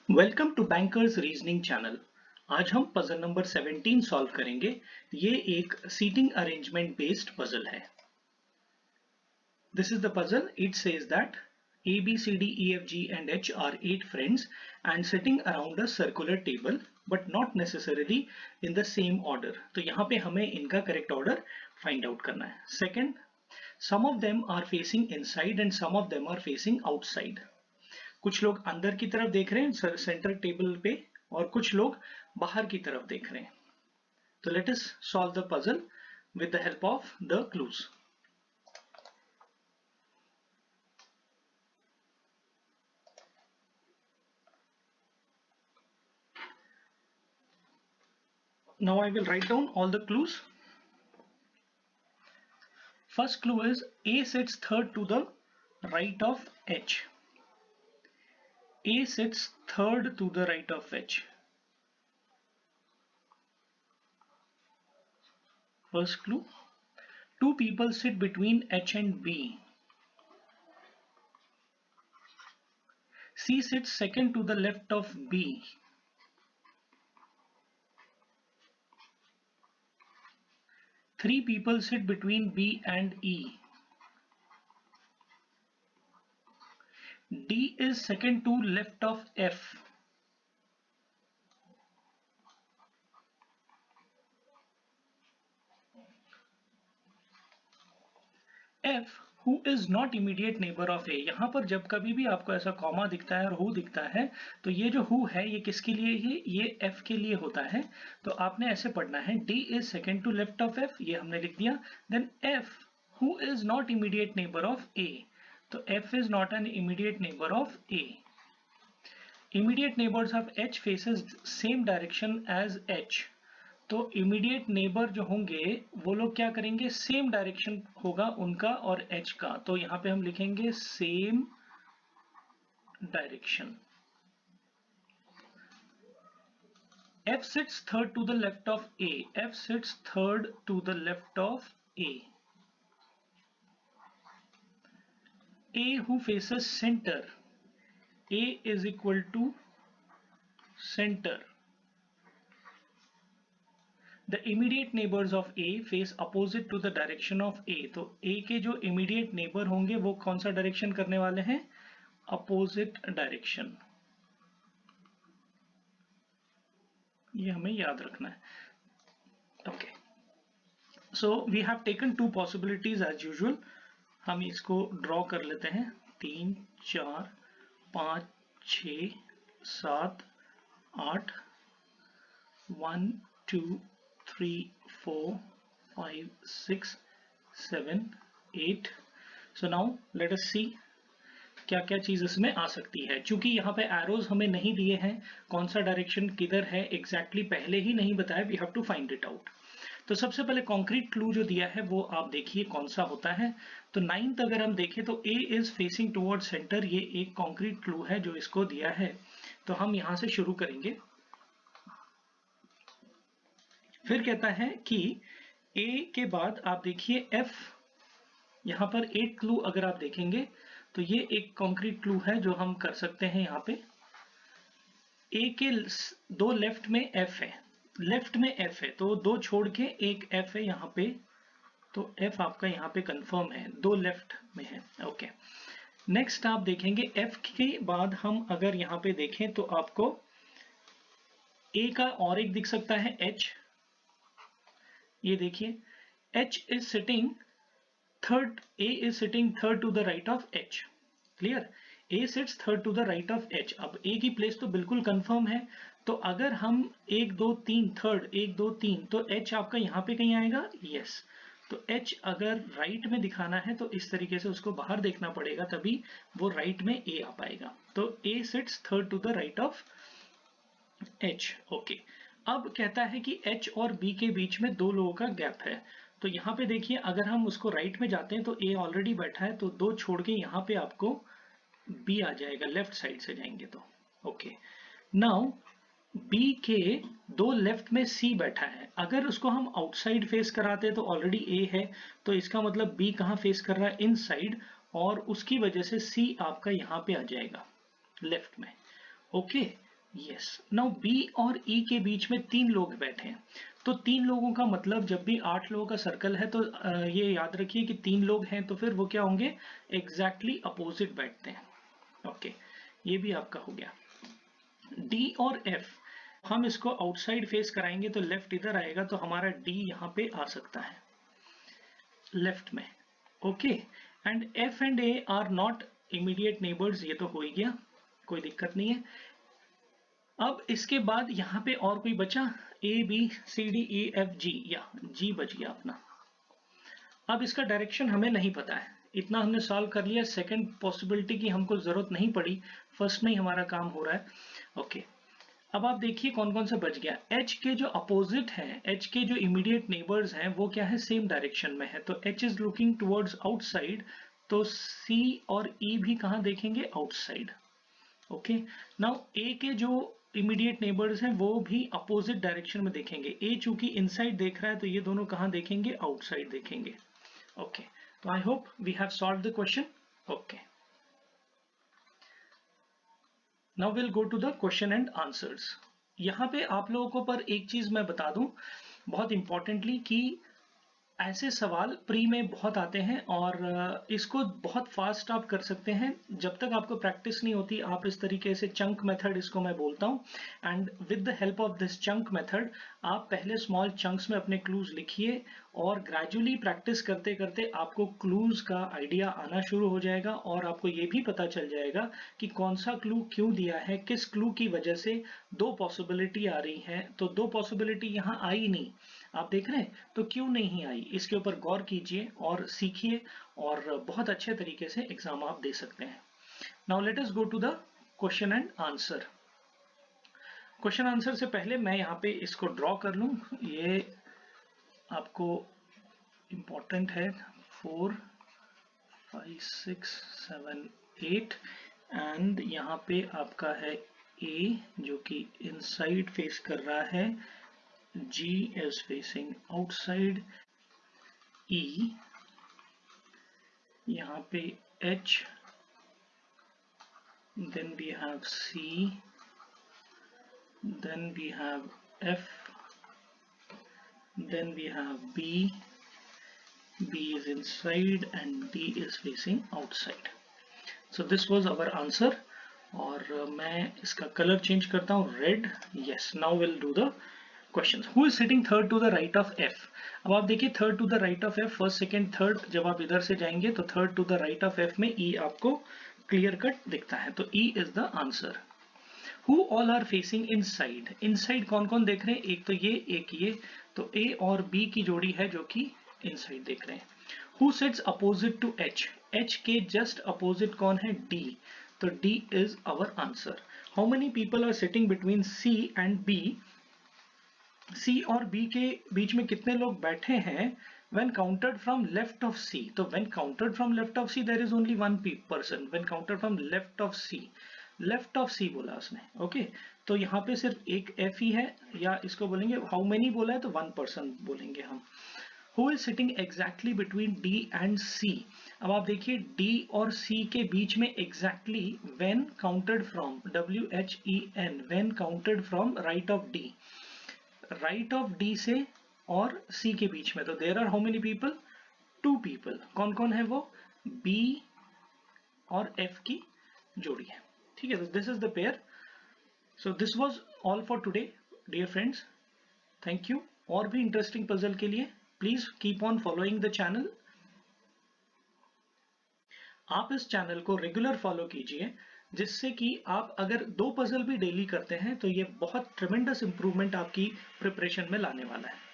Welcome to bankers reasoning channel. आज हम puzzle number 17 solve करेंगे। ये एक सीटिंग अरेंजमेंट बेस्ड पजल है। This is the puzzle. It says that A, B, C, D, E, F, G and H are 8 friends and sitting around a circular table but not necessarily in the same order। तो यहाँ पे हमें इनका correct order find out करना है। Second, some of them are facing inside and some of them are facing outside। कुछ लोग अंदर की तरफ देख रहे हैं सेंटर टेबल पे और कुछ लोग बाहर की तरफ देख रहे हैं। तो let us solve the puzzle with the help of the clues. Now I will write down all the clues. First clue is A sits third to the right of H. A sits third to the right of H. First clue. Two people sit between H and B. C sits second to the left of B. Three people sit between B and E. D is second to left of F. F who is not immediate neighbor of A। यहाँ पर जब कभी भी आपको ऐसा comma दिखता है और who दिखता है तो ये जो who है ये किसके लिए है? ये F के लिए होता है। तो आपने ऐसे पढ़ना है D is second to left of F, ये हमने लिख दिया। Then F who is not immediate neighbor of A, तो F is not an immediate neighbor of A। Immediate neighbors of H faces same direction as H। तो immediate neighbour जो होंगे वो लोग क्या करेंगे, सेम डायरेक्शन होगा उनका और H का। तो यहाँ पे हम लिखेंगे same direction. F sits third to the left of A। F sits third to the left of A। A who faces center, A is equal to center। The immediate neighbors of A face opposite to the direction of A। तो A के जो immediate neighbor होंगे वो कौन सा direction करने वाले हैं, opposite डायरेक्शन। ये हमें याद रखना है। Okay, so we have taken two possibilities as usual. हम इसको ड्रॉ कर लेते हैं। 3, 4, 5, 6, 7, 8, 1, 2, 3, 4, 5, 6, 7, 8। सो नाउ लेट अस सी क्या क्या चीज इसमें आ सकती है। चूंकि यहाँ पे एरोज हमें नहीं दिए हैं, कौन सा डायरेक्शन किधर है एग्जैक्टली पहले ही नहीं बताया, we have to find it out. तो सबसे पहले कॉन्क्रीट क्लू जो दिया है वो आप देखिए कौन सा होता है। तो 9th अगर हम देखें तो A is facing toward centre, ये एक कॉन्क्रीट क्लू है जो इसको दिया है। तो हम यहां से शुरू करेंगे। फिर कहता है कि A के बाद आप देखिए F, यहां पर एक क्लू अगर आप देखेंगे तो ये एक कॉन्क्रीट क्लू है जो हम कर सकते हैं। यहाँ पे A के दो लेफ्ट में F है, लेफ्ट में F है तो दो छोड़ के एक F है यहाँ पे। तो F आपका यहाँ पे कंफर्म है, दो लेफ्ट में है। ओके, नेक्स्ट आप देखेंगे F के बाद हम अगर यहाँ पे देखें तो आपको A का और एक दिख सकता है H। ये देखिए H is sitting third, A is sitting third to the right of H। Clear, A sits third to the right of H। अब A की प्लेस तो बिल्कुल कंफर्म है। तो अगर हम 1 2 3 थर्ड 1 2 3 तो H आपका यहाँ पे कहीं आएगा। यस, तो H अगर राइट में दिखाना है तो इस तरीके से उसको बाहर देखना पड़ेगा, तभी वो राइट में A आ पाएगा। तो A sits third to the right of H। Okay, अब कहता है कि H और B के बीच में दो लोगों का गैप है। तो यहाँ पे देखिए अगर हम उसको राइट में जाते हैं तो A ऑलरेडी बैठा है, तो दो छोड़ के यहाँ पे आपको B आ जाएगा, लेफ्ट साइड से जाएंगे तो। ओके, नाउ B के दो लेफ्ट में C बैठा है। अगर उसको हम आउटसाइड फेस कराते हैं तो ऑलरेडी A है, तो इसका मतलब B कहाँ फेस कर रहा है, इनसाइड, और उसकी वजह से C आपका यहाँ पे आ जाएगा लेफ्ट में। ओके, यस, नाउ बी और ई के बीच में 3 लोग बैठे हैं, तो 3 लोगों का मतलब जब भी 8 लोगों का सर्कल है तो ये याद रखिए कि 3 लोग हैं तो फिर वो क्या होंगे, एग्जैक्टली अपोजिट बैठते हैं। ओके, ये भी आपका हो गया। डी और एफ, हम इसको आउटसाइड फेस कराएंगे तो लेफ्ट इधर आएगा, तो हमारा डी यहाँ पे आ सकता है लेफ्ट में। Okay, and F and A R not immediate neighbours, ये तो हो ही गया, कोई दिक्कत नहीं है। अब इसके बाद यहाँ पे और कोई बचा, A B C D E F G, या जी बच गया अपना। अब इसका डायरेक्शन हमें नहीं पता है, इतना हमने सॉल्व कर लिया, सेकंड पॉसिबिलिटी की हमको जरूरत नहीं पड़ी, फर्स्ट में ही हमारा काम हो रहा है। ओके, अब आप देखिए कौन कौन सा बच गया। एच के जो अपोजिट हैं, एच के जो इमीडिएट नेबर्स हैं वो क्या है, सेम डायरेक्शन में है, तो H is looking towards outside, तो सी और ई भी कहाँ देखेंगे, आउटसाइड। ओके, नाउ ए के जो इमीडिएट नेबर्स हैं वो भी अपोजिट डायरेक्शन में देखेंगे, ए चूंकि इनसाइड देख रहा है तो ये दोनों कहाँ देखेंगे, आउटसाइड देखेंगे। ओके, तो I hope we have solved the question. Okay, now will go to the question and answers. यहाँ पे आप लोगों को पर एक चीज मैं बता दूं बहुत इंपॉर्टेंटली, कि ऐसे सवाल प्री में बहुत आते हैं और इसको बहुत फास्ट आप कर सकते हैं, जब तक आपको प्रैक्टिस नहीं होती आप इस तरीके से चंक मेथड इसको मैं बोलता हूँ, and with the help of this chunk method आप पहले स्मॉल चंक्स में अपने क्लूज लिखिए और ग्रेजुअली प्रैक्टिस करते करते आपको क्लूज का आइडिया आना शुरू हो जाएगा और आपको ये भी पता चल जाएगा कि कौन सा क्लू क्यों दिया है, किस क्लू की वजह से दो पॉसिबिलिटी आ रही है, तो दो पॉसिबिलिटी यहाँ आई नहीं, आप देख रहे हैं, तो क्यों नहीं आई, इसके ऊपर गौर कीजिए और सीखिए और बहुत अच्छे तरीके से एग्जाम आप दे सकते हैं। Now let us go to the question and answer. Question answer से पहले मैं यहाँ पे इसको ड्रॉ कर लूं, ये आपको इम्पोर्टेंट है। 4 5 6 7 8 एंड यहाँ पे आपका है ए जो कि इनसाइड फेस कर रहा है, G is facing outside, E यहाँ पे H, then we have C, then we have F, then we have B, B is inside and D is facing outside. So this was our answer और मैं इसका colour change करता हूँ, red. Yes, now will do the question. Who is sitting third to the right of F. अब आप देखिए third to the right of F, first second third, जब आप इधर से जाएंगे तो third to the right of F में ई आपको क्लियर कट दिखता है, तो E is the answer. Who all are facing inside, inside कौन कौन देख रहे हैं, एक तो ये एक ये, तो ए और बी की जोड़ी है जो कि इनसाइड देख रहे हैं। Who sits opposite to H, H के जस्ट अपोजिट कौन है, डी, तो D is our answer. How many people are sitting between C and B, C और बी के बीच में कितने लोग बैठे हैं, when counted from left of C, तो when counted from left of C there is only one person, when counted from left of C, left of C बोला उसने। ओके, तो यहाँ पे सिर्फ एक एफ ही है, या इसको बोलेंगे हाउ मेनी बोला है तो वन पर्सन बोलेंगे हम। Who is sitting exactly between D and C, अब आप देखिए डी और सी के बीच में exactly when counted from, WHEN, when counted from right of D, right of D से और सी के बीच में, तो there are how many people, 2 people. कौन कौन है वो, बी और एफ की जोड़ी है, ठीक है, तो this is the pair. So this was all for today dear friends, thank you. और भी इंटरेस्टिंग पजल के लिए please keep on following the channel. आप इस चैनल को रेगुलर फॉलो कीजिए, जिससे कि आप अगर 2 पजल भी डेली करते हैं तो ये बहुत ट्रेमेंडस इंप्रूवमेंट आपकी प्रिपरेशन में लाने वाला है।